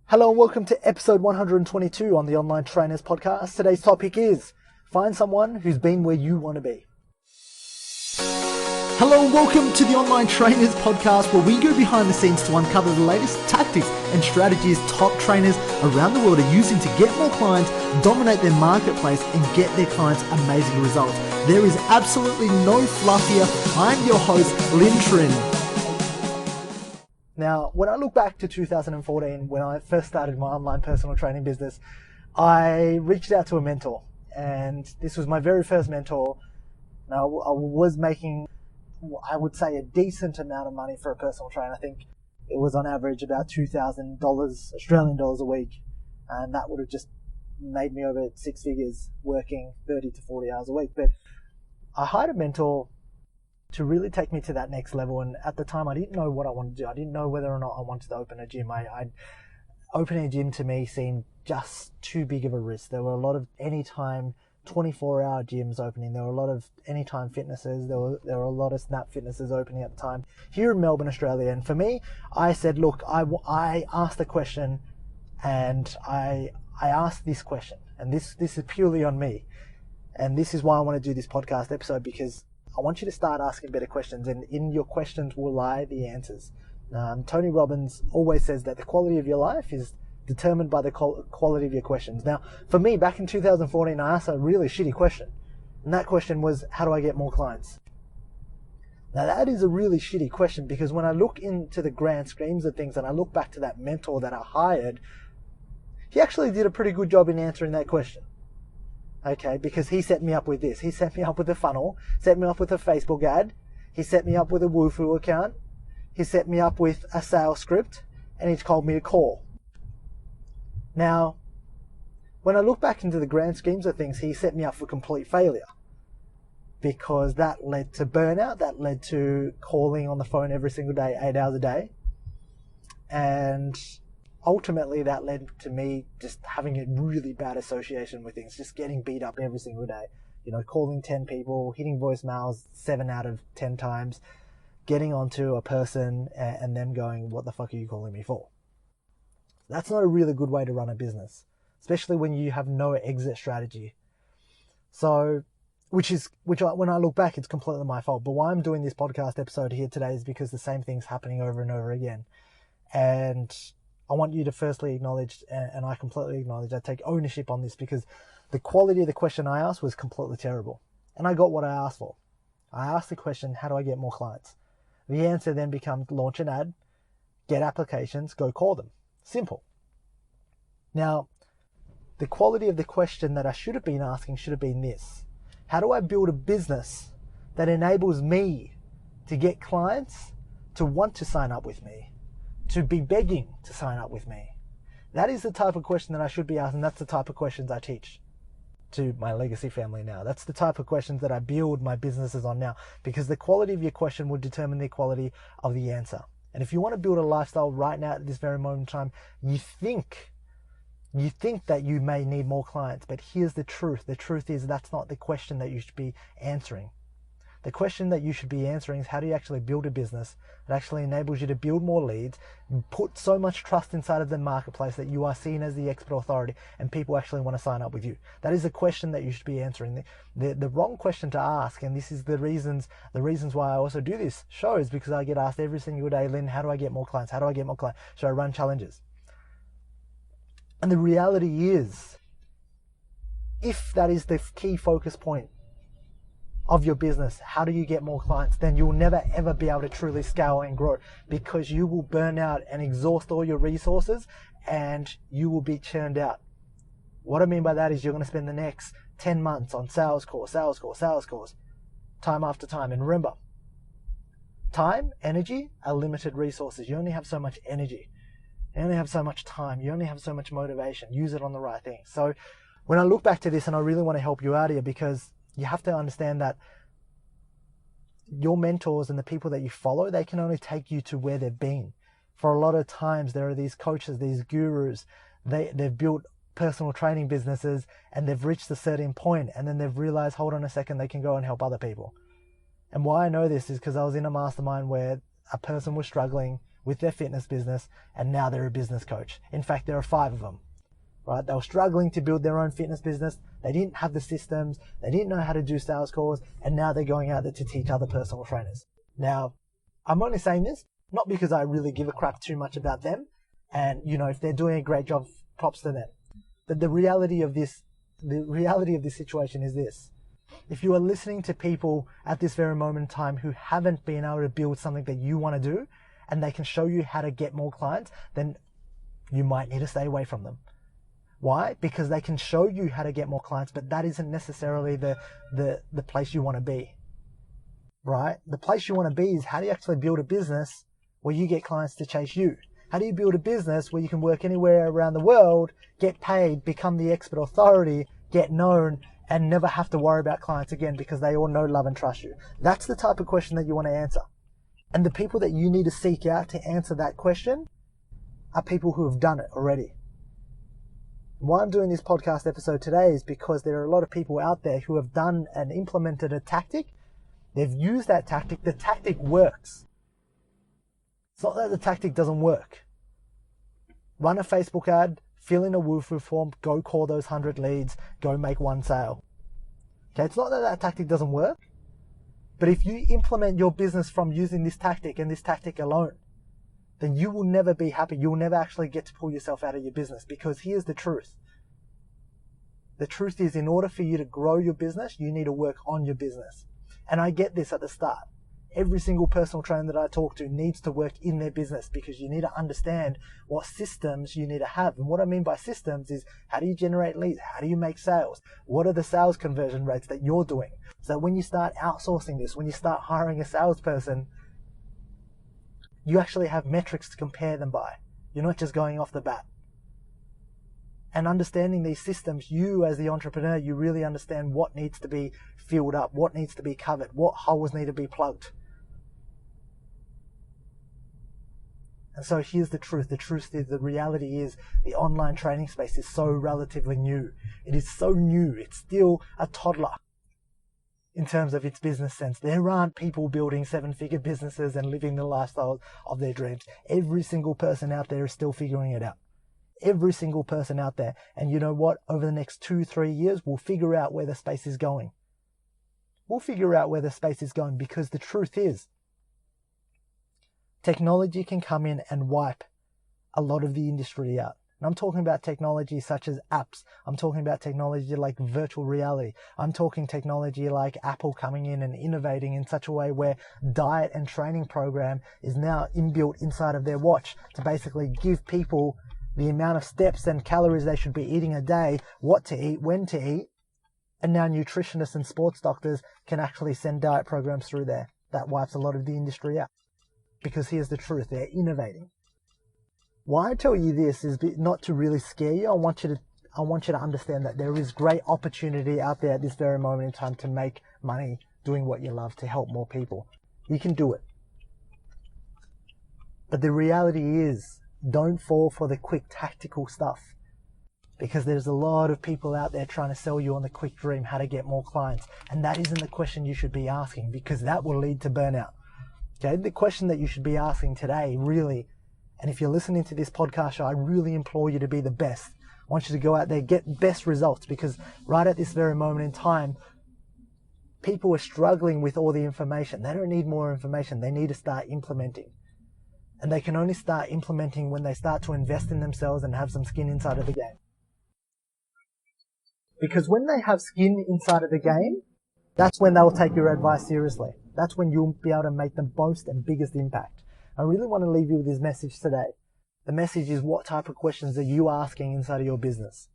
Hello and welcome to episode 122 on the Online Trainers Podcast. Today's topic is find someone who's been where you want to be. Hello and welcome to the Online Trainers Podcast, where we go behind the scenes to uncover the latest tactics and strategies top trainers around the world are using to get more clients, dominate their marketplace, and get their clients amazing results. There is absolutely no fluff here. I'm your host, Lynn Turins. Now, when I look back to 2014, when I first started my online personal training business, I reached out to a mentor, and this was my very first mentor. Now, I was making, I would say, a decent amount of money for a personal trainer. I think it was on average about $2,000 Australian dollars a week, and that would have just made me over six figures working 30 to 40 hours a week. But I hired a mentor to really take me to that next level. And at the time, I didn't know what I wanted to do. I didn't know whether or not I wanted to open a gym. Opening a gym to me seemed just too big of a risk. There were a lot of anytime 24-hour gyms opening. There were a lot of anytime fitnesses. There were a lot of Snap Fitnesses opening at the time here in Melbourne, Australia. And for me, I said, look, I asked the question, and I asked this question, and this is purely on me. And this is why I want to do this podcast episode, because I want you to start asking better questions, and in your questions will lie the answers. Tony Robbins always says that the quality of your life is determined by the quality of your questions. Now, for me, back in 2014, I asked a really shitty question, and that question was, how do I get more clients? Now, that is a really shitty question, because when I look into the grand schemes of things, and I look back to that mentor that I hired, he actually did a pretty good job in answering that question. Okay, because he set me up with this. He set me up with a funnel, set me up with a Facebook ad, he set me up with a Woofu account, he set me up with a sales script, and he told me to call. Now, when I look back into the grand schemes of things, he set me up for complete failure, because that led to burnout, that led to calling on the phone every single day, 8 hours a day, and ultimately that led to me just having a really bad association with things, just getting beat up every single day. You know, calling 10 people, hitting voicemails 7 out of 10 times, getting onto a person and them going, what the fuck are you calling me for? That's not a really good way to run a business, especially when you have no exit strategy. So, when I look back, it's completely my fault. But why I'm doing this podcast episode here today is because the same thing's happening over and over again. And I want you to firstly acknowledge, and I completely acknowledge, I take ownership on this, because the quality of the question I asked was completely terrible. And I got what I asked for. I asked the question, how do I get more clients? The answer then becomes launch an ad, get applications, go call them. Simple. Now, the quality of the question that I should have been asking should have been this: how do I build a business that enables me to get clients to want to sign up with me, to be begging to sign up with me? That is the type of question that I should be asking. That's the type of questions I teach to my legacy family now. That's the type of questions that I build my businesses on now, because the quality of your question will determine the quality of the answer. And if you want to build a lifestyle right now at this very moment in time, you think that you may need more clients, but here's the truth. The truth is that's not the question that you should be answering. The question that you should be answering is, how do you actually build a business that actually enables you to build more leads, put so much trust inside of the marketplace that you are seen as the expert authority and people actually want to sign up with you? That is the question that you should be answering. The wrong question to ask, and this is the reasons why I also do this show, is because I get asked every single day, Lynn, how do I get more clients? How do I get more clients? Should I run challenges? And the reality is, if that is the key focus point of your business, how do you get more clients, then you'll never ever be able to truly scale and grow, because you will burn out and exhaust all your resources and you will be churned out. What I mean by that is you're going to spend the next 10 months on sales course, time after time. And remember, time, energy are limited resources. You only have so much energy. You only have so much time. You only have so much motivation. Use it on the right thing. So when I look back to this, and I really want to help you out here, because you have to understand that your mentors and the people that you follow, they can only take you to where they've been. For a lot of times, there are these coaches, these gurus, they've built personal training businesses and they've reached a certain point, and then they've realized, hold on a second, they can go and help other people. And why I know this is because I was in a mastermind where a person was struggling with their fitness business, and now they're a business coach. In fact, there are 5 of them, right? They were struggling to build their own fitness business. They didn't have the systems. They didn't know how to do sales calls. And now they're going out there to teach other personal trainers. Now, I'm only saying this, not because I really give a crap too much about them. And, if they're doing a great job, props to them. But the reality of this situation is this. If you are listening to people at this very moment in time who haven't been able to build something that you want to do, and they can show you how to get more clients, then you might need to stay away from them. Why? Because they can show you how to get more clients, but that isn't necessarily the place you want to be, right? The place you want to be is, how do you actually build a business where you get clients to chase you? How do you build a business where you can work anywhere around the world, get paid, become the expert authority, get known, and never have to worry about clients again because they all know, love, and trust you? That's the type of question that you want to answer. And the people that you need to seek out to answer that question are people who have done it already. Why I'm doing this podcast episode today is because there are a lot of people out there who have done and implemented a tactic. They've used that tactic. The tactic works. It's not that the tactic doesn't work. Run a Facebook ad, fill in a woohoo form, go call those 100 leads, go make 1 sale. Okay, it's not that that tactic doesn't work, but if you implement your business from using this tactic and this tactic alone, then you will never be happy. You will never actually get to pull yourself out of your business, because here's the truth. The truth is, in order for you to grow your business, you need to work on your business. And I get this at the start. Every single personal trainer that I talk to needs to work in their business, because you need to understand what systems you need to have. And what I mean by systems is, how do you generate leads? How do you make sales? What are the sales conversion rates that you're doing? So that when you start outsourcing this, when you start hiring a salesperson, you actually have metrics to compare them by. You're not just going off the bat. And understanding these systems, you as the entrepreneur, you really understand what needs to be filled up, what needs to be covered, what holes need to be plugged. And so here's the truth. The truth is, the reality is, the online training space is so relatively new. It is so new. It's still a toddler in terms of its business sense. There aren't people building 7-figure businesses and living the lifestyle of their dreams. Every single person out there is still figuring it out. Every single person out there. And you know what? Over the next 2-3 years, we'll figure out where the space is going. We'll figure out where the space is going, because the truth is, technology can come in and wipe a lot of the industry out. And I'm talking about technology such as apps. I'm talking about technology like virtual reality. I'm talking technology like Apple coming in and innovating in such a way where diet and training program is now inbuilt inside of their watch to basically give people the amount of steps and calories they should be eating a day, what to eat, when to eat. And now nutritionists and sports doctors can actually send diet programs through there. That wipes a lot of the industry out. Because here's the truth, they're innovating. Why I tell you this is not to really scare you. I want you to understand that there is great opportunity out there at this very moment in time to make money doing what you love, to help more people. You can do it. But the reality is, don't fall for the quick tactical stuff, because there's a lot of people out there trying to sell you on the quick dream how to get more clients. And that isn't the question you should be asking, because that will lead to burnout. Okay, the question that you should be asking today, really, and if you're listening to this podcast show, I really implore you to be the best. I want you to go out there, get best results, because right at this very moment in time, people are struggling with all the information. They don't need more information. They need to start implementing. And they can only start implementing when they start to invest in themselves and have some skin inside of the game. Because when they have skin inside of the game, that's when they'll take your advice seriously. That's when you'll be able to make the most and biggest impact. I really want to leave you with this message today. The message is, what type of questions are you asking inside of your business?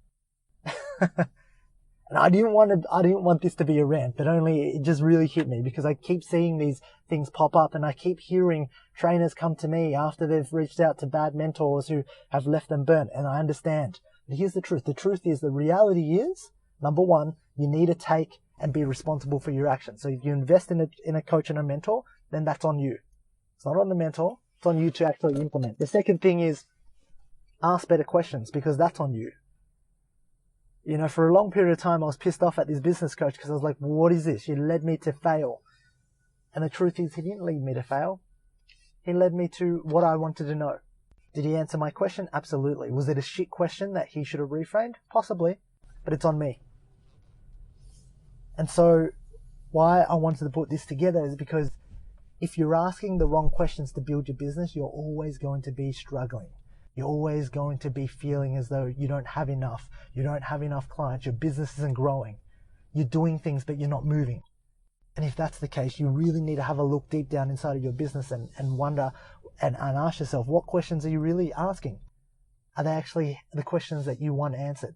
And I didn't want this to be a rant, but it just really hit me, because I keep seeing these things pop up, and I keep hearing trainers come to me after they've reached out to bad mentors who have left them burnt. And I understand. But here's the truth. The truth is, the reality is, number one, you need to take and be responsible for your actions. So if you invest in a coach and a mentor, then that's on you. It's not on the mentor. It's on you to actually implement. The second thing is, ask better questions, because that's on you. You know, for a long period of time, I was pissed off at this business coach, because I was like, well, what is this? You led me to fail. And the truth is, he didn't lead me to fail. he led me to what I wanted to know. Did he answer my question? Absolutely. Was it a shit question that he should have reframed? Possibly, but it's on me. And so why I wanted to put this together is because if you're asking the wrong questions to build your business, you're always going to be struggling. You're always going to be feeling as though you don't have enough. You don't have enough clients. Your business isn't growing. You're doing things, but you're not moving. And if that's the case, you really need to have a look deep down inside of your business and wonder and ask yourself, what questions are you really asking? Are they actually the questions that you want answered?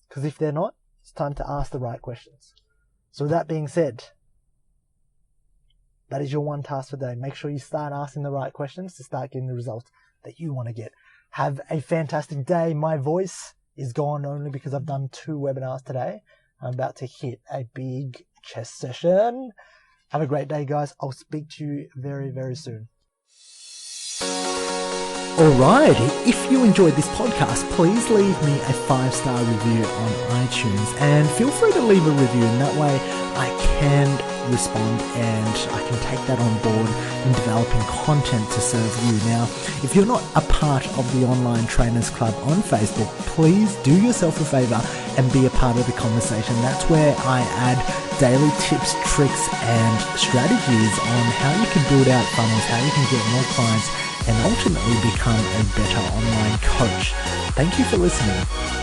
Because if they're not, it's time to ask the right questions. So with that being said, that is your one task for the day. Make sure you start asking the right questions to start getting the results that you want to get. Have a fantastic day. My voice is gone only because I've done 2 webinars today. I'm about to hit a big chest session. Have a great day, guys. I'll speak to you very, very soon. Alright, if you enjoyed this podcast, please leave me a 5-star review on iTunes and feel free to leave a review, and that way I can respond and I can take that on board in developing content to serve you. Now, if you're not a part of the Online Trainers Club on Facebook, please do yourself a favor and be a part of the conversation. That's where I add daily tips, tricks and strategies on how you can build out funnels, how you can get more clients and ultimately become a better online coach. Thank you for listening.